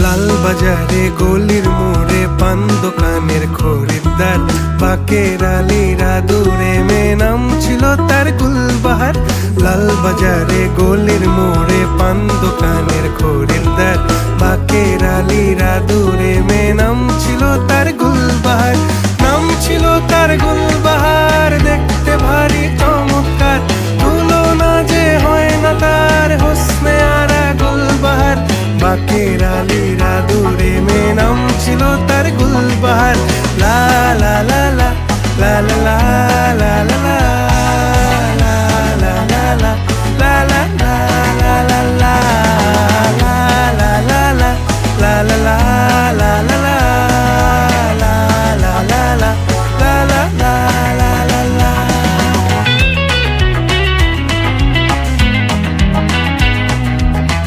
লাল বাজারে গলির মোড়ে পান দোকানের খরিদ্দার, বাকের আলীরা দূরে মে নাম ছিল তার গুলবাহার। লাল বাজারে গলির মোড়ে পান দোকানের খরিদ্দার, বাকের আলীরা দূরে মে নাম ছিল তার গুলবাহার। নাম ছিল তার গুলবাহার, দেখতে ভারী চমৎকার, তুলনা যে হয় না তার হোসনে আরা গুলবাহার। বাকের আলী